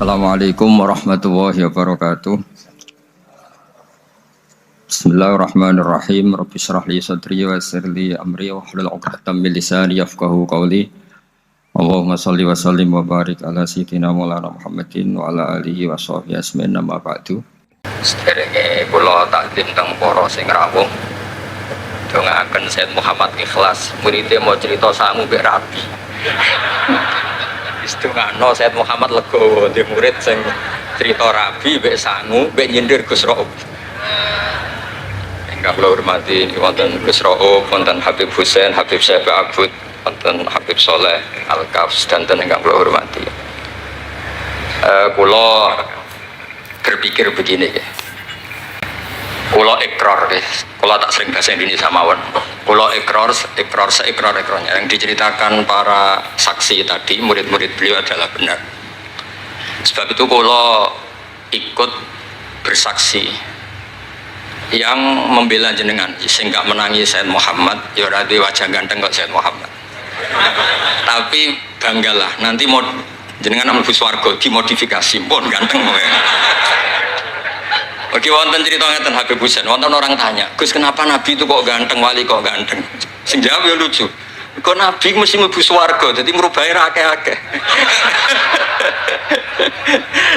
Assalamualaikum warahmatullahi wabarakatuh. Bismillahirrahmanirrahim. Rabbi shrah li sadri wa yassir li amri wahlul 'uqdatam min lisani yafqahu qawli. Allahumma shalli wa sallim wa barik ala sayyidina Maulana Muhammadin wa ala alihi wa sahbihi asmin amma ba'du. Sederenge kula takdim teng para sing rawuh. Dongaaken Sayyid Muhammad Ikhlas, muridé mau cerita sangu mbek rabi. Istungano Sayyid Muhammad legowo di murid sing cerita rabi mbek sangu mbek nyindir Gus Raub. Ingkang kula hormati wonten Gus Raub, wonten Habib Husain, Habib Syekh Abud, wonten Habib Soleh Al-Kafs dan ingkang kula hormati. Kula berpikir begini ya. Kula ikrar guys. Kula tak sering bahasa Indonesia mawon. Kula seikrar-ikrarnya yang diceritakan para saksi tadi, murid-murid beliau adalah benar. Sebab itu kula ikut bersaksi yang membela jenengan sehingga menangi Sayyid Muhammad. Ya ora duwe wajah ganteng kok Sayyid Muhammad. Tapi banggalah nanti mau jenengan mlebu swarga dimodifikasi pun ganteng kowe. Oke, wonten cerita ngeten Habib Husain, wonten orang tanya, Gus kenapa Nabi itu kok ganteng, wali kok ganteng? Sing jawab ya lucu. Kok Nabi mesti mlebu swarga, dadi mrubahe ra akeh-akeh.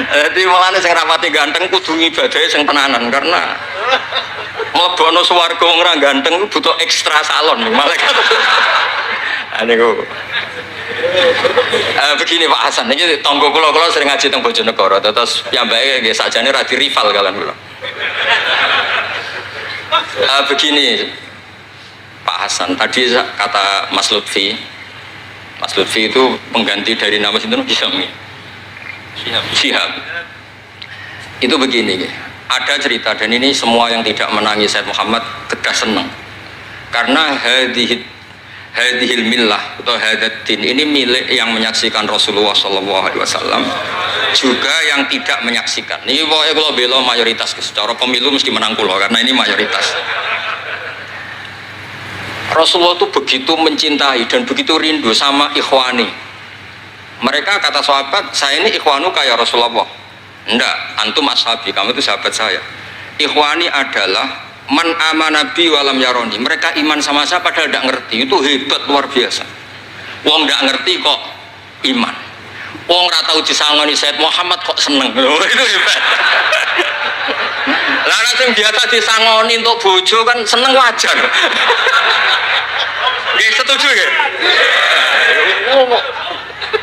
Dadi mulane sing rapati ganteng kudu ngibadahe sing tenanan karena mlebono swarga wong ra ganteng butuh ekstra salon malaikat. Aniku. Begini Pak Hasan, ini tonggo kula sering ngaji teng Bojonegoro, terus piyambake nggih sakjane ra di rival kalian kula. Begini Pak Hasan, tadi kata Mas Lutfi itu pengganti dari nama sinten Syihab. Itu begini, ada cerita dan ini semua yang tidak menangis Sayyid Muhammad kedah senang karena hadhil millah atau hadatin ini milik yang menyaksikan Rasulullah SAW juga yang tidak menyaksikan. Ini pokoknya kalau bela mayoritas, secara pemilu mesti menang kula karena ini mayoritas. Rasulullah itu begitu mencintai dan begitu rindu sama ikhwani. Mereka kata sahabat, saya ini ikhwanu kayak Rasulullah. Enggak, antum ashabi, kamu itu sahabat saya. Ikhwani adalah man amanabi walam yaroni. Mereka iman sama saya padahal tidak ngerti. Itu hebat luar biasa. Wong tidak ngerti kok iman. Wong ora tau disangoni Sayyid Muhammad kok seneng. Itu hebat. Lah sing biasa disangoni untuk bojo kan seneng wajar. Nggih setuju nggih?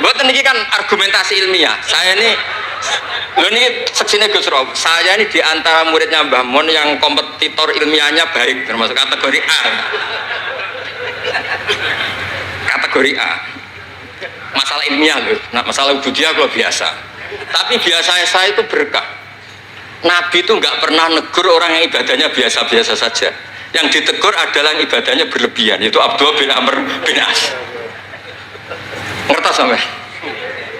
Mboten niki kan argumentasi ilmiah. Saya ini lho ini seksine Gus Rob. Saya ini diantara muridnya Mbah Mun yang kompetitor ilmiahnya baik, termasuk kategori A. Kategori A. Masalah ilmiah loh. Nah, masalah ubudiyah kalau biasa. Tapi biasanya saya itu berkah. Nabi itu nggak pernah negur orang yang ibadahnya biasa-biasa saja. Yang ditegur adalah yang ibadahnya berlebihan. Itu Abdullah bin Amr bin As. Ngerti sampai?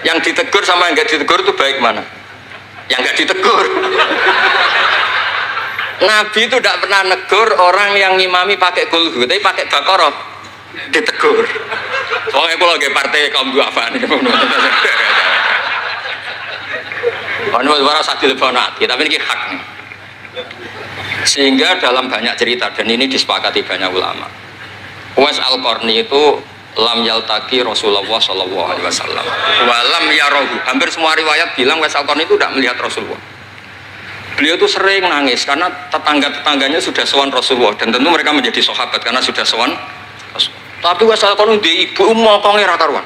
Yang ditegur sama yang nggak ditegur itu baik mana? Yang nggak ditegur. Nabi itu tidak pernah negur orang yang ngimami pakai kulhu, tapi pakai bakoroh ditegur. Soalnya kalau lagi partai kaum duafa nih, ini suara sadil bonati, tapi ini hak nih. Sehingga dalam banyak cerita dan ini disepakati banyak ulama. Uwais Al-Qarni itu lam yaltaki Rasulullah SAW walam yarohu. Hampir semua riwayat bilang Uwais Al-Qarni itu tidak melihat Rasulullah. Beliau itu sering nangis karena tetangga-tetangganya sudah sowan Rasulullah dan tentu mereka menjadi sahabat karena sudah sowan Rasulullah. Tapi Uwais Al-Qarni di ibu mokongnya ra karuan.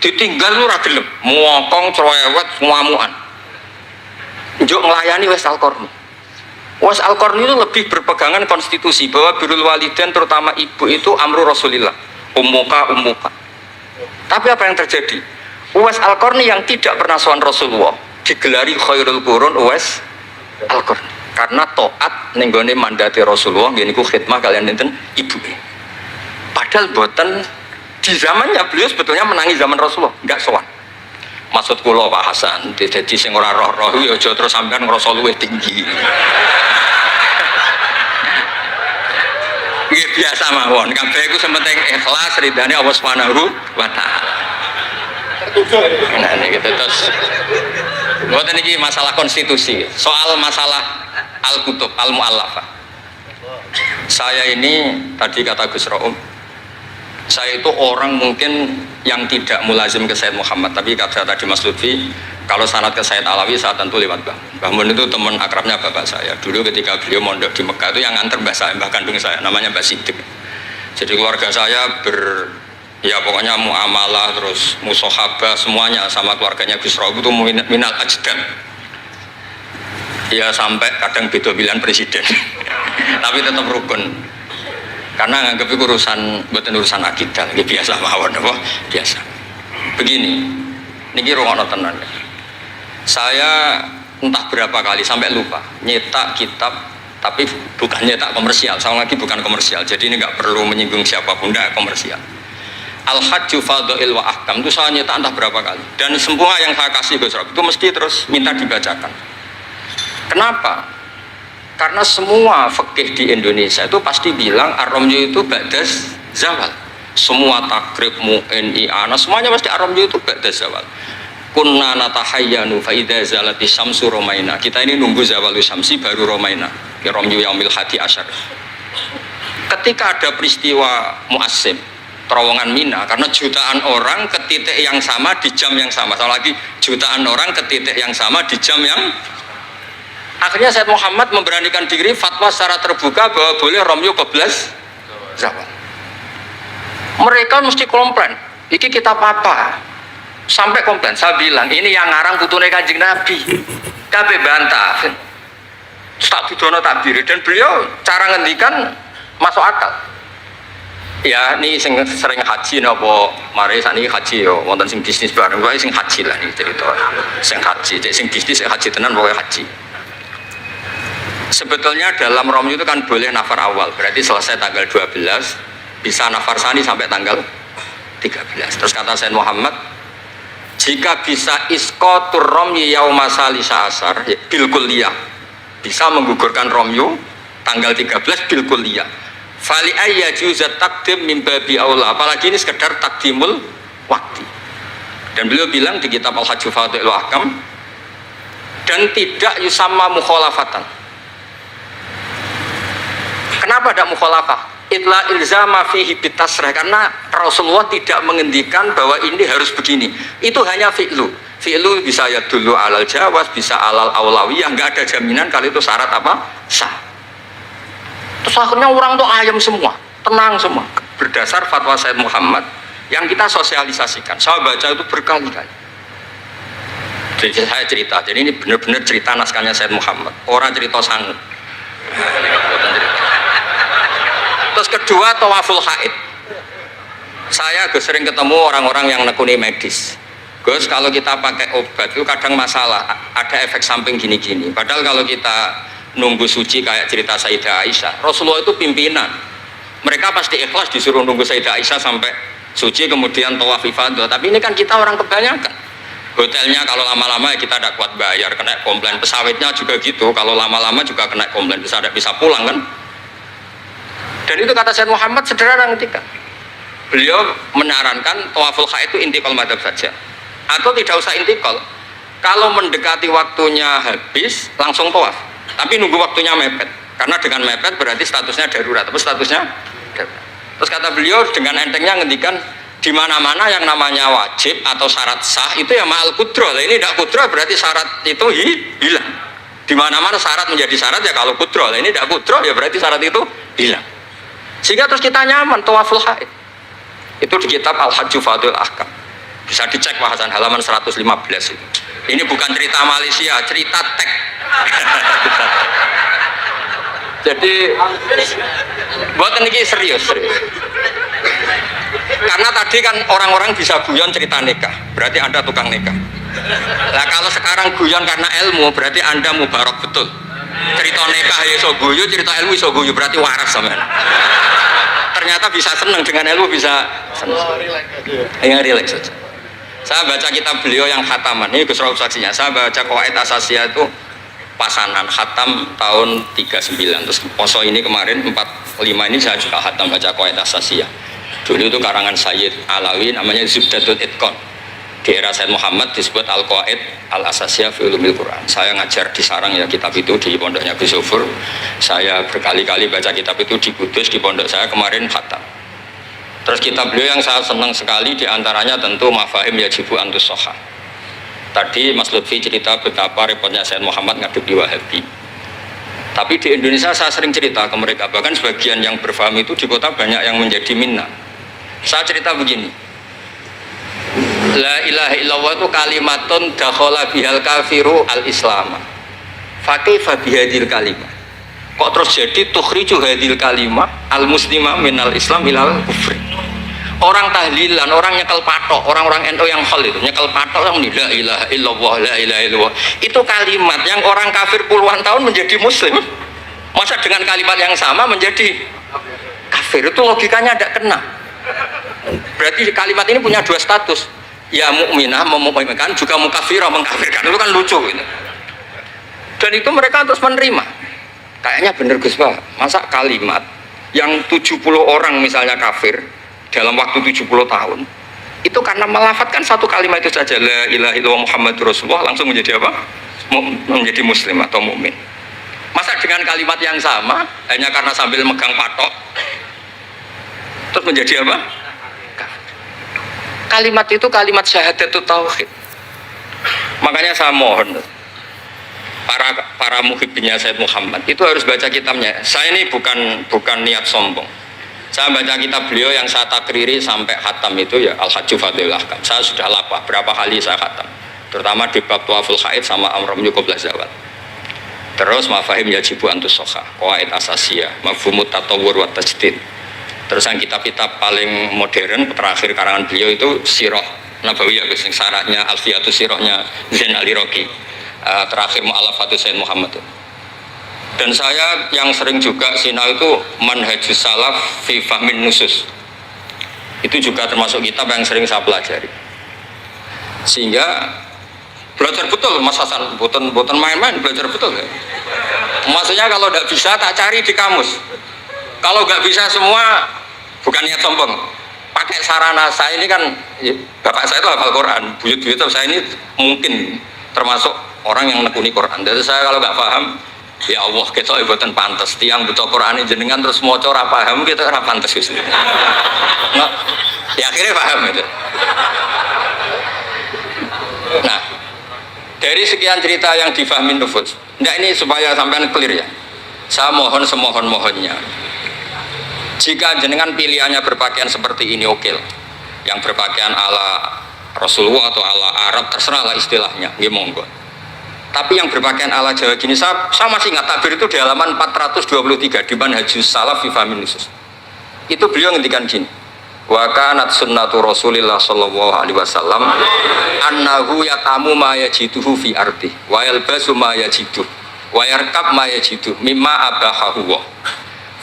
Ditinggal lu ra gelem, mokong cerewet ngamukan. Njuk nglayani Uwais Al-Qarni. Uwais Al-Qarni itu lebih berpegangan konstitusi bahwa birrul walidain terutama ibu itu amru Rasulillah. Ummuka. Tapi apa yang terjadi? Uwais Al-Qarni yang tidak pernah sowan Rasulullah digelari khairul qurun Uwais Al-Qarni karena taat ning gone mandate Rasulullah ngene iku khidmah kalian enten ibu. Padahal boten di zamannya beliau sebetulnya menangi zaman Rasulullah, enggak sowan. Maksud kula Pak Hasan, dadi sing ora roh-roh ya aja terus sampean ngrasa luwih tinggi. Nggih biasa mawon, kabeh iku sementing ikhlas ridane Allah Subhanahu wa taala. Nah niki terus Buatan ini masalah konstitusi, soal masalah al-kutub, al-mu'allafah. Saya ini tadi kata Gus Raum, saya itu orang mungkin yang tidak mulazim ke Sayyid Muhammad, tapi kata tadi Mas Lutfi, kalau sanad ke Sayyid Alawi saya tentu lewat Mbah Mun. Itu teman akrabnya bapak saya. Dulu ketika beliau mondok di Mekah itu yang nganter mbah saya, mbah kandung saya, namanya Mbah Sidik. Jadi keluarga saya ya pokoknya muamalah terus musohabah semuanya sama keluarganya Gus Raum itu minal ajdam. Ya sampai kadang beda pilihan presiden, tapi tetap rukun. Karena nganggep itu urusan akidah, ini biasa mawon apa? Biasa. Begini, niki rungokno tenan. Saya entah berapa kali sampai lupa nyetak kitab, tapi bukan nyetak komersial. Saya lagi bukan komersial, jadi ini nggak perlu menyinggung siapapun, nggak komersial. Al-Hajju Fadha'il wa Ahkam itu saya nyetak entah berapa kali, dan semua yang saya kasih Gus Rob itu mesti terus minta dibacakan. Kenapa? Karena semua fikih di Indonesia itu pasti bilang ar-ramyu itu ba'das zawal. Semua takrib, mu'in, i'ana, semuanya pasti ar-ramyu itu ba'das zawal. Kunna natahayyanu fa idza zalati syamsu romaina. Kita ini nunggu zawalu syamsi baru romaina. Ya ramyu yaumil hadi asyar. Ketika ada peristiwa mu'assim, terowongan Mina, karena jutaan orang ke titik yang sama di jam yang sama. Sama lagi jutaan orang ke titik yang sama di jam yang akhirnya Sayyid Muhammad memberanikan diri fatwa secara terbuka bahwa boleh romyu keblas zawal. Mereka mesti komplain, iki kita apa? Sampai komplain, saya bilang ini yang ngarang putune Kanjeng Nabi. Kabeh bantah. Tak didono takbir, dan beliau cara ngendikan masuk akal. Ya ini sing sering haji napa mari sakniki haji yo wonten sing bisnis bareng pokoke sing haji lah niki cerita. Sing haji, sing bisnis sing haji tenan pokoke haji. Sebetulnya dalam romyu itu kan boleh nafar awal, berarti selesai tanggal 12, bisa nafar sani sampai tanggal 13. Terus kata Sayyid Muhammad, jika bisa iskotur romyu yauma salisa asar bil kulliyah, bisa menggugurkan romyu tanggal 13 bil kulliyah. Fali ayya juzat takdim min babi aula, apalagi ini sekedar takdimul waktu. Dan beliau bilang di kitab Al-Hajju Fadha'il wa Ahkam, dan tidak yusamma mukhalafatan. Kenapa ada mukhalafah? Itla ilzama fihi bitasrah, karena Rasulullah tidak mengendikan bahwa ini harus begini. Itu hanya fi'lu. Fi'lu bisa ya dulu alal jawaz, bisa alal aulawiyah, nggak ada jaminan kalau itu syarat apa? Sah. Terus akhirnya orang tuh ayam semua, tenang semua. Berdasar fatwa Sayyid Muhammad yang kita sosialisasikan. Saya baca itu berkali-kali. Jadi saya cerita, jadi ini benar-benar cerita naskahnya Sayyid Muhammad. Orang cerita sanggup. Terus kedua, tawaful haid. Saya sering ketemu orang-orang yang nekuni medis. Gus, kalau kita pakai obat itu kadang masalah, ada efek samping gini-gini. Padahal kalau kita nunggu suci kayak cerita Sayyidah Aisyah, Rasulullah itu pimpinan. Mereka pasti ikhlas disuruh nunggu Sayyidah Aisyah sampai suci, kemudian tawaf ifadah. Tapi ini kan kita orang kebanyakan. Hotelnya kalau lama-lama ya kita tidak kuat bayar, kena komplain. Pesawatnya juga gitu, kalau lama-lama juga kena komplain, bisa pulang kan. Dan itu kata Sayyid Muhammad sederhana ketika beliau menyarankan tawaful haid itu intikal madhab saja, atau tidak usah intikal. Kalau mendekati waktunya habis langsung tawaf, tapi nunggu waktunya mepet, karena dengan mepet berarti statusnya darurat, atau statusnya darurat. Terus kata beliau dengan entengnya ngendikan di mana-mana yang namanya wajib atau syarat sah itu ya ma'al kudroh. Ini tidak kudroh berarti syarat itu hilang. Di mana-mana syarat menjadi syarat ya kalau kudroh. Ini tidak kudroh ya berarti syarat itu hilang. Sehingga terus kita nyaman tawaful haid. Itu di kitab Al-Hajju Fadha'il Ahkam. Bisa dicek bahasan halaman 115 itu. Ini bukan cerita Malaysia, cerita tek. Jadi buat ini serius. Karena tadi kan orang-orang bisa guyon cerita nikah, berarti Anda tukang nikah. Nah kalau sekarang guyon karena ilmu, berarti Anda mubarak betul. Cerita nikah ya iso guyu, cerita ilmu iso guyu, berarti waras sampean. Ternyata bisa senang dengan ilmu, bisa senang. Yang relax saja. Saya baca kitab beliau yang khataman, ini Gus Rauf saksinya. Saya baca Qawaid Asasiyah itu pasanan khatam tahun 39. Terus poso ini kemarin 45 ini saya juga khatam baca Qawaid Asasiyah. Dulu itu karangan Sayyid Alawi namanya Zubdatul Itqan. Di era Said Muhammad disebut Al-Qawaid Al-Asasiyah fi Ulumil Quran. Saya ngajar di Sarang ya kitab itu di pondoknya Gus Sufur. Saya berkali-kali baca kitab itu di Kudus, di pondok saya kemarin khatam. Terus kitab beliau yang saya senang sekali diantaranya tentu Mafahim Yajibu Antus Soha. Tadi Mas Lutfi cerita betapa repotnya Said Muhammad ngadepi Wahabi. Tapi di Indonesia saya sering cerita ke mereka, bahkan sebagian yang berfaham itu di kota banyak yang menjadi minna. Saya cerita begini, la ilaha illallah itu kalimatun dakhala bihal kafiru al-islam. Fakaifa bihadil kalimah. Kok terus jadi tukhriju hadil kalimah al-muslimah minal islam ilal kufri. Orang tahlilan, orang nyekel patok, orang-orang NU yang khol itu nyekel patok yang la ilaha illallah, la ilaha illallah. Itu kalimat yang orang kafir puluhan tahun menjadi muslim. Masa dengan kalimat yang sama menjadi kafir? Itu logikanya tidak kena. Berarti kalimat ini punya dua status. Ya mukminah memukminkan, juga mukafirah mengkafirkan. Itu kan lucu gitu. Dan itu mereka terus menerima. Kayaknya bener Gus Pak. Masa kalimat yang 70 orang misalnya kafir dalam waktu 70 tahun itu karena melafatkan satu kalimat itu saja, la ilaha illallah Muhammadur Rasulullah, langsung menjadi apa? Menjadi muslim atau mukmin. Masa dengan kalimat yang sama hanya karena sambil megang patok terus menjadi apa? Kalimat itu kalimat syahadatul tauhid. Makanya saya mohon para muhibbinya Said Muhammad itu harus baca kitabnya. Saya ini bukan niat sombong. Saya baca kitab beliau yang saya takriri sampai khatam itu ya Al-Hajju Fadlul Ahkam. Saya sudah lapah berapa kali saya khatam. Terutama di bab Tuaful Haid sama Amram Yukoblah Zawad. Terus Mafahim Yajibu Antus Soha, Qawaid Asasiyah, Mafhumut Tatawur wa Tajdid. Terus yang kitab-kitab paling modern terakhir karangan beliau itu Sirah Nabawiyah, syaratnya Alfiyatus Sirahnya Zain Al-Iraqi. Terakhir Mu'alafatus Sayyid Muhammad. Dan saya yang sering juga sinau itu Manhajus Salaf fi Fahmin Nusus. Itu juga termasuk kitab yang sering saya pelajari. Sehingga belajar betul Mas Hasan, boten main-main, belajar betul ya. Maksudnya kalau tidak bisa tak cari di kamus. Kalau nggak bisa semua bukan niat sombong. Pakai sarana saya ini kan bapak saya itu hafal Quran, buyut-buyut saya ini mungkin termasuk orang yang nekuni Quran. Jadi saya kalau nggak paham, ya Allah kita ibadah pantas. Tiang butuh Quran ini jenengan terus mau ora paham kita ora pantas gitu. Nah, ya akhirnya paham itu. Nah, dari sekian cerita yang difahami nufus, nah ini supaya sampean clear ya. Saya mohon semohon-mohonnya. Jika jenengan pilihannya berpakaian seperti ini oke lah. Yang berpakaian ala Rasulullah atau ala Arab terserah lah istilahnya, nggih monggo. Tapi yang berpakaian ala Jawa gini, saya masih ingat takbir itu di halaman 423 di Manhajus Salaf fi Fahmin Nusus. Itu beliau ngendikan gini, wa kanat sunnatu Rasulillah sallallahu alaihi wasallam annahu yatamu ma yajiduhu fi ardi wa yalbasu ma yajidu wa yarkab ma yajidu mimma abahahu wa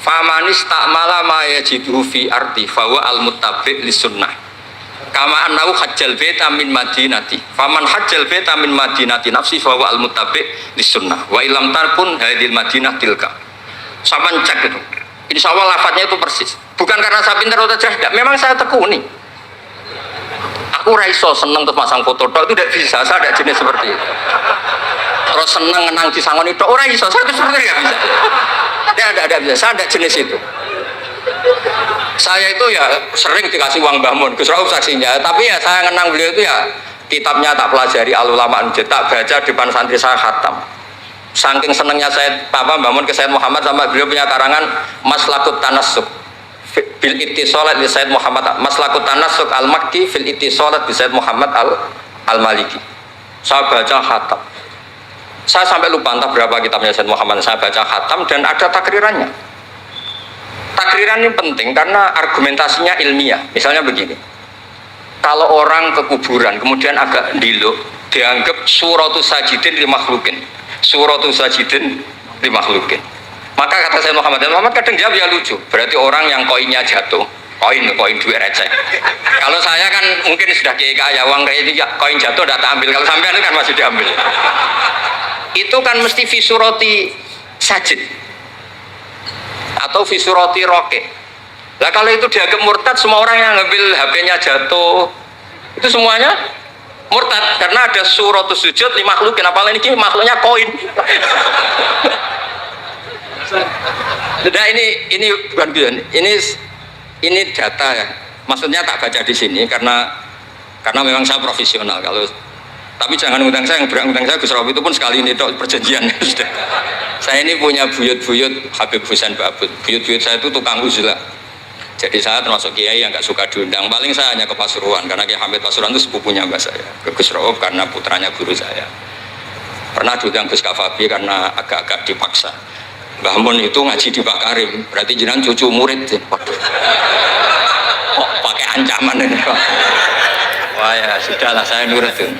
famanis ta'mala ma yajiduhu fi ardi fawa al-muttabi' li sunnah kama annahu hajjal baita min madinati faman hajjal baita min madinati nafsi fawa al-muttabi' li sunnah wa ilam tarpun hadil madinah tilka. Saman cek itu insya Allah lafadznya itu persis, bukan karena saya pintar atau cerdas, memang saya tekuni. Aku raiso seneng terus masang foto tok itu tidak bisa, saya tidak jenis seperti itu. Terus seneng ngenang di sangon itu orang iso, saya itu sebenarnya nggak bisa. Tidak bisa, saya tidak jenis itu. Saya itu ya sering dikasih uang Mbah Mun, Gus Rauf saksinya, tapi ya saya ngenang beliau itu ya kitabnya tak pelajari al-ulama tak baca depan santri saya khatam. Saking senengnya saya Mbah Mun ke Said Muhammad sama beliau punya karangan Maslakut Tanassuk bil ittisalat li Said Muhammad, Maslakut Tanassuk al-Makki fil ittisalat bi Said Muhammad al-Maliki. Saya baca khatam. Saya sampai lupa entah berapa kitabnya Said Muhammad saya baca khatam dan ada takrirannya. Takriran ini penting karena argumentasinya ilmiah. Misalnya begini, kalau orang ke kuburan kemudian agak diluk, dianggap suratus sajidin li makhlukin, suratus sajidin li makhlukin. Maka kata Said Muhammad kadang jawab ya lucu, berarti orang yang koinnya jatuh, koin duit receh. Kalau saya kan mungkin sudah kaya uang kayak itu koin jatuh tidak tak ambil, kalau sampean itu kan masih diambil. Itu kan mesti fisuroti sajid atau fisuroti roke. Lah kalau itu dianggap murtad, semua orang yang ngambil HP-nya jatuh itu semuanya Murtad karena ada suratus sujud li makhlukin, apalagi ini makhluknya koin. Nah ini bukan guyon, ini data ya. Maksudnya tak baca di sini karena memang saya profesional. Kalau tapi jangan ngundang saya, yang berang saya Gus Robi itu pun sekali ini perjanjian. Saya ini punya buyut-buyut Habib Husain Babut. Buyut-buyut saya itu tukang uzlah. Jadi saya termasuk kiai yang nggak suka diundang. Paling saya hanya ke Pasuruan karena Kiai Hamid Pasuruan itu sepupunya mbak saya. Ke Gus Robi karena putranya guru saya. Pernah diundang Gus Kafabi karena agak-agak dipaksa. Mbah Mun itu ngaji di Pak Karim, berarti jenengan cucu murid. Waduh. Kok pakai ancaman ini Pak? Wah ya sudahlah, saya nurut tuh.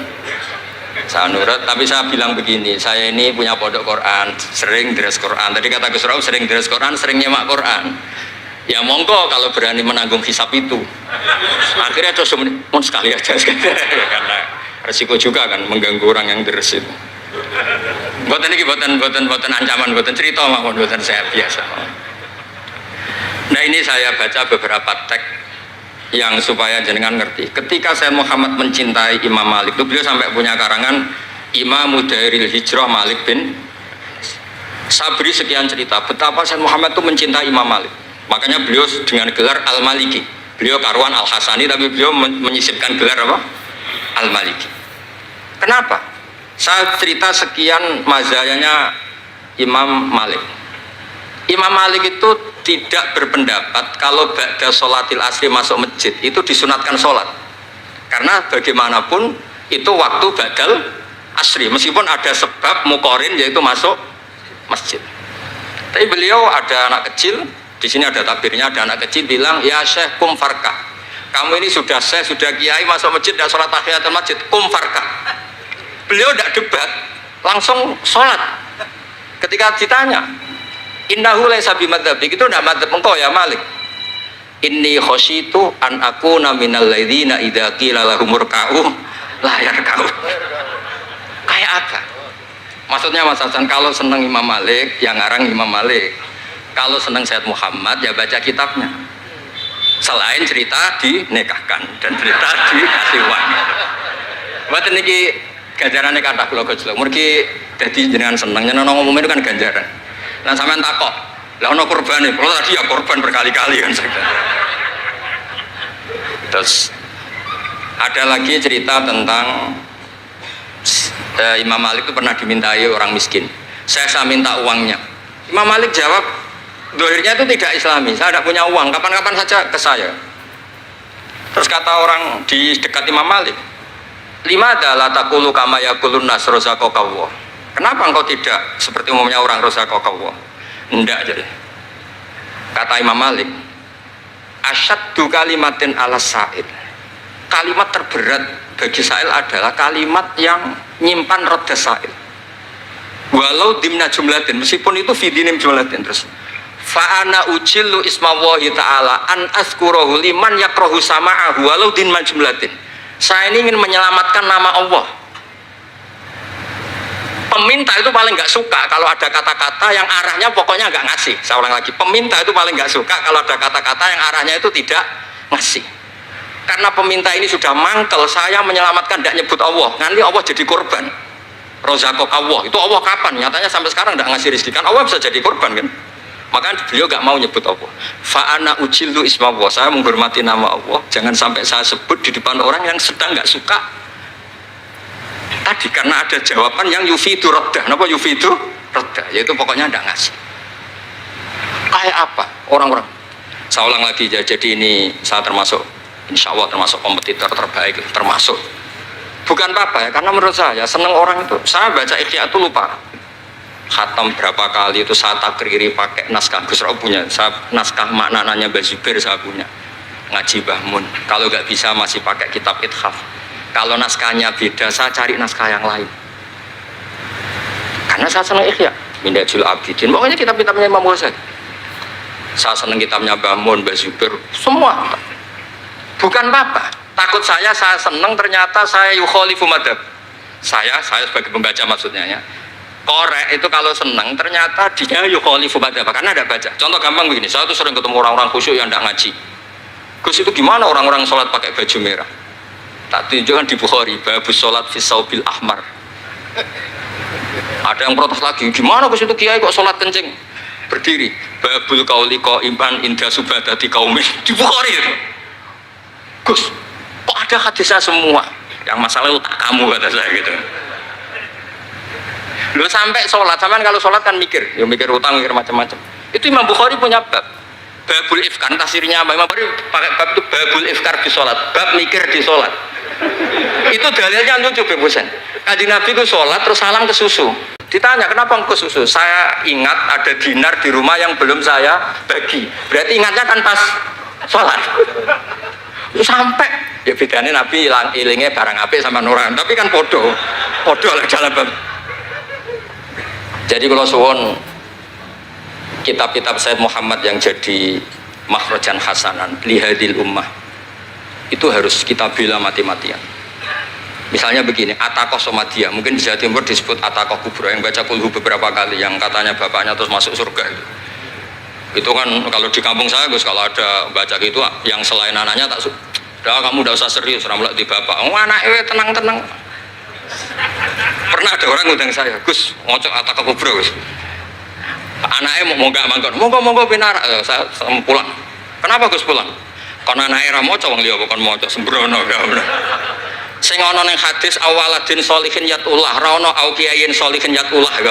Saya nurut, tapi saya bilang begini, saya ini punya pondok Quran, sering deres Quran. Tadi kata Gus Rauf sering deres Quran, sering nyemak Quran. Ya monggo kalau berani menanggung hisab itu. Akhirnya terus sekali aja, karena resiko juga kan mengganggu orang yang deres itu. Buatan ini buatan ancaman, buatan cerita maupun buatan saya biasa. Nah ini saya baca beberapa teks yang supaya jenengan ngerti. Ketika Sayyid Muhammad mencintai Imam Malik itu beliau sampai punya karangan Imam Mudairil Hijrah Malik bin Sabri, sekian cerita betapa Sayyid Muhammad itu mencintai Imam Malik. Makanya beliau dengan gelar Al-Maliki. Beliau karuan Al-Hasani tapi beliau menyisipkan gelar apa? Al-Maliki. Kenapa? Saya cerita sekian mazayanya Imam Malik. Imam Malik itu tidak berpendapat kalau ba'da sholatil asri masuk masjid itu disunatkan sholat, karena bagaimanapun itu waktu ba'dal asri meskipun ada sebab mukorin yaitu masuk masjid. Tapi beliau ada anak kecil, di sini ada tabirnya, ada anak kecil bilang ya syekh kum farkah, kamu ini sudah syekh sudah kiai masuk masjid dan sholat tahiyatul masjid, kum farkah. Beliau tidak debat, langsung sholat. Ketika ditanya innahu laisa bimadzhabik, itu enggak madzhab engkau ya Malik. Inni khasyitu an akuna minal ladzina idza qila lahum murka'u la yarka'u. Kayak apa? Maksudnya Mas Hasan, kalau senang Imam Malik, yang ngarang Imam Malik. Kalau senang Sayyid Muhammad, ya baca kitabnya. Selain cerita dinikahkan dan cerita dikasih uang. Buat ini ganjarannya kata kula gojlok. Mergi dadi jenengan seneng, nyeneng ngomong itu kan ganjaran. Nah sampean takok, lah ono korban nih, kalau tadi ya korban berkali-kali kan. Terus ada lagi cerita tentang Imam Malik itu pernah dimintai orang miskin. Saya minta uangnya. Imam Malik jawab, dohirnya itu tidak Islami. Saya tidak punya uang, kapan-kapan saja ke saya. Terus kata orang di dekat Imam Malik, lima adalah takulu kama yakulun nas rozaqallah. Kenapa engkau tidak seperti umumnya orang rozaqallah? Enggak jadi. Kata Imam Malik, asyaddu kalimatin ala sa'il. Kalimat terberat bagi sa'il adalah kalimat yang nyimpan roda sa'il. Walau dimna jumlatin, meskipun itu fidinim jumlatin. Terus fa'ana ujillu ismawahi ta'ala an azkurahu liman yakrohu sama'ahu walau dimna jumlatin. Saya ini ingin menyelamatkan nama Allah. Peminta itu paling nggak suka kalau ada kata-kata yang arahnya pokoknya nggak ngasih. Saya ulang lagi, peminta itu paling nggak suka kalau ada kata-kata yang arahnya itu tidak ngasih. Karena peminta ini sudah mangkel, saya menyelamatkan tidak nyebut Allah, nanti Allah jadi korban. Rozakok Allah, itu Allah kapan? Nyatanya sampai sekarang tidak ngasih rezeki, kan Allah bisa jadi korban kan? Maka beliau nggak mau nyebut Allah. Fa'ana ujillu ismawah, saya menghormati nama Allah, jangan sampai saya sebut di depan orang yang sedang nggak suka. Tadi karena ada jawaban yang yufidu raddah. Kenapa yufidu raddah? Yaitu pokoknya tidak ngasih. Kayak apa orang-orang? Saya ulang lagi, jadi ini saya termasuk, insya Allah termasuk kompetitor terbaik, termasuk. Bukan apa ya, karena menurut saya seneng orang itu. Saya baca Ikhya itu lupa. Khatam berapa kali itu saya takriri pakai naskah Gus Rauf punya. Saya naskah maknanya Mbah Zubair saya punya. Ngaji Bahmun. Kalau nggak bisa masih pakai kitab Ithaf. Kalau naskahnya beda, saya cari naskah yang lain. Karena saya senang Ikhya, Minhajul Abidin, pokoknya kitab-kitabnya Imam Ghazali. Saya senang kitabnya Bahmun, Mbah Zubair, semua. Bukan apa-apa. Takut saya senang ternyata saya yukhalifu madhab. Saya sebagai pembaca maksudnya ya. Korek itu kalau senang ternyata dia yukhalifu madhab karena ada baca. Contoh gampang begini, saya tuh sering ketemu orang-orang khusyuk yang tidak ngaji. Gus itu gimana orang-orang sholat pakai baju merah? Tak tunjukkan di Bukhari, babus sholat fi saubil ahmar. Ada yang protes lagi, gimana Gus itu kiai kok sholat kencing berdiri? Babul qauli qaiman inda subadati qaumin di Bukhari. Gus, kok ada hadisnya semua? Yang masalah otak kamu kata saya gitu. Lu sampai sholat, sampean kalau sholat kan mikir, ya mikir utang, mikir macam-macam. Itu Imam Bukhari punya bab. Babul ifkar, tafsirnya apa? Imam Bukhari pakai bab itu babul ifkar di sholat, bab mikir di sholat. Itu dalilnya lucu Bebusen. Kanjeng Nabi itu sholat terus salam ke susu. Ditanya kenapa ke susu? Saya ingat ada dinar di rumah yang belum saya bagi. Berarti ingatnya kan pas sholat. Sampai ya bedanya Nabi ilingnya barang apik sama nuran, tapi kan podo lah dalam bab. Jadi kalau suwon kitab-kitab Sayyid Muhammad yang jadi makhrajan hasanan lihadil ummah itu harus kita bela mati-matian. Misalnya begini, Ataqah Somadia, mungkin di Jawa Timur disebut Ataqah Kubro, yang baca kulhu beberapa kali, yang katanya bapaknya terus masuk surga itu kan kalau di kampung saya Gus, kalau ada baca gitu yang selain anaknya tak udah kamu udah usah serius ramlak di bapak, anaknya tenang-tenang. Pernah ada orang ngundang saya, Gus ngocok Ataqah Kubro Gus, anaknya mau nggak mangkon, monggo pinar, saya pulang. Kenapa Gus pulang? Karena anaknya ramoco wong liya bukan moco sembrono ya. Sing ana ning hadis awaladin sholihin yatullah, ra ono au kiyayin sholihin yatullah ya.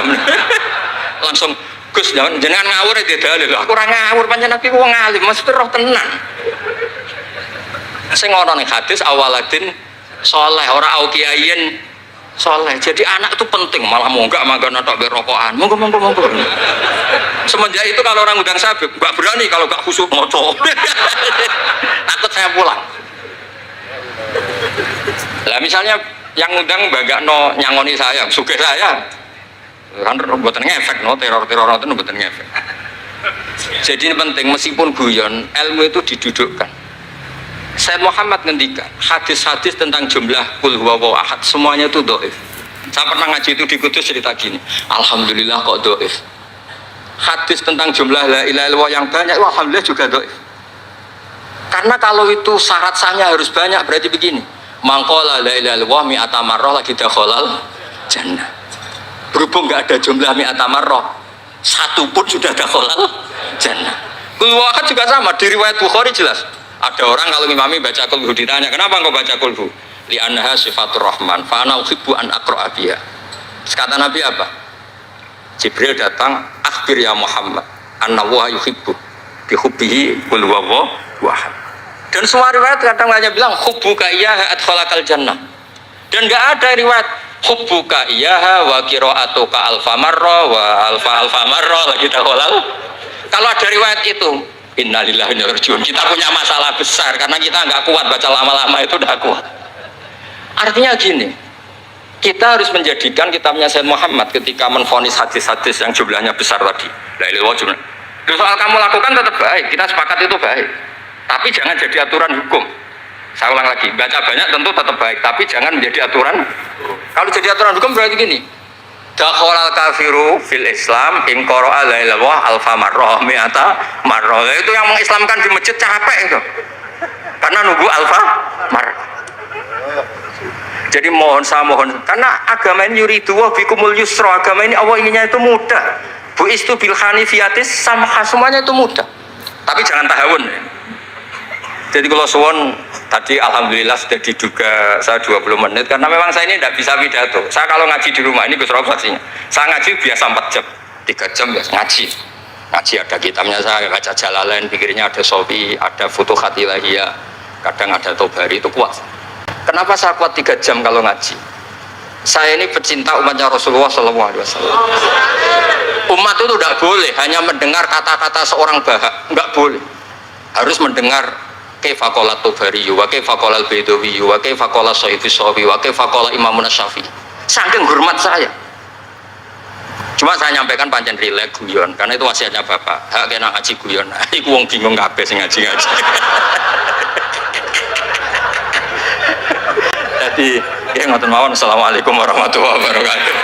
Langsung Gus jenengan ngawur ya dalil. Aku ora ngawur pancen aku wong alim, mesti roh tenan. Sing ana ning hadis awaladin sholeh ora au kiyayin soleh. Jadi anak itu penting, malah mau enggak makan atau berokokan. Monggo. Semenjak itu kalau orang undang saya enggak berani kalau enggak khusyuk ngocok. Takut saya pulang. Lah misalnya yang undang enggak no nyangoni saya, sugih saya. Kan mboten ngefek no teror itu mboten ngefek. Jadi ini penting meskipun guyon, ilmu itu didudukkan. Sayyid Muhammad ngendikan hadis-hadis tentang jumlah kul huwallahu ahad semuanya itu dhaif. Saya pernah ngaji itu di Kudus cerita gini, alhamdulillah kok dhaif. Hadis tentang jumlah la ilaha illallah yang banyak alhamdulillah juga dhaif. Karena kalau itu syarat sahnya harus banyak, berarti begini, mangqala la ilaha illallah mi'ata marrah lagi dakhalal jannah. Berhubung enggak ada jumlah mi'ata marrah, satu pun sudah dakhalal jannah. Kul huwallahu ahad juga sama, di riwayat Bukhari jelas. Ada orang kalau imami baca kulhu ditanya, kenapa engkau baca kulhu? Li'annaha sifatur rahman, fa'ana uhibbu an aqra'a biha. Kata Nabi apa? Jibril datang, akhbir ya Muhammad, anna wa yuhibbu bihubbihi kul huwallahu ahad. Dan semua riwayat kadang hanya bilang hubbuka iyyaha adkhalakal jannah. Dan enggak ada riwayat hubbuka iyyaha wa qira'atuka alfa marra wa alfa marra lagi dakhalal. Kalau ada riwayat itu innalillahi wa inna ilaihi raji'un, kita punya masalah besar karena kita nggak kuat baca lama-lama itu udah kuat. Artinya gini, kita harus menjadikan kitabnya Sayyid Muhammad ketika menvonis hadis-hadis yang jumlahnya besar tadi. La ilaha illallah. Soal kamu lakukan tetap baik, kita sepakat itu baik. Tapi jangan jadi aturan hukum. Saya ulang lagi, baca banyak tentu tetap baik, tapi jangan menjadi aturan. Kalau jadi aturan hukum berarti gini. Dakhalal kafiru fil Islam in qara'a la ilaha illallah alfa marrah mi'ata marrah. Itu yang mengislamkan di masjid capek itu. Karena nunggu alfa marrah. Jadi saya mohon karena agama ini yuridu wa bikumul yusra, agama ini Allah inginnya itu mudah. Buistu bil hanifiyatis samha, semuanya itu mudah. Tapi jangan tahawun. Jadi kalau suwon tadi alhamdulillah sudah diduga saya 20 menit karena memang saya ini tidak bisa pidato. Saya kalau ngaji di rumah ini Gus Rob saksinya. Saya ngaji biasa 4 jam, 3 jam ya ngaji. Ngaji ada kitabnya saya baca Jalalain, pikirnya ada Sofi, ada Futuhat Ilahiyah, kadang ada Tobari, itu kuat. Kenapa saya kuat 3 jam kalau ngaji? Saya ini pecinta umatnya Rasulullah SAW. Umat itu tidak boleh hanya mendengar kata-kata seorang bahak, enggak boleh. Harus mendengar kaifa qala Tobari, wa kaifa qala Al-Baidawi, wa kaifa qala Syafi'i, wa kaifa qala Imam Syafi'i. Saking hormat saya. Cuma saya nyampaikan pancen rileks guyon karena itu wasiatnya Bapak. Hak kena ngaji guyon. Iku wong bingung kabeh sing ngaji-ngaji. Jadi, ya ngoten mawon. Assalamualaikum warahmatullahi wabarakatuh.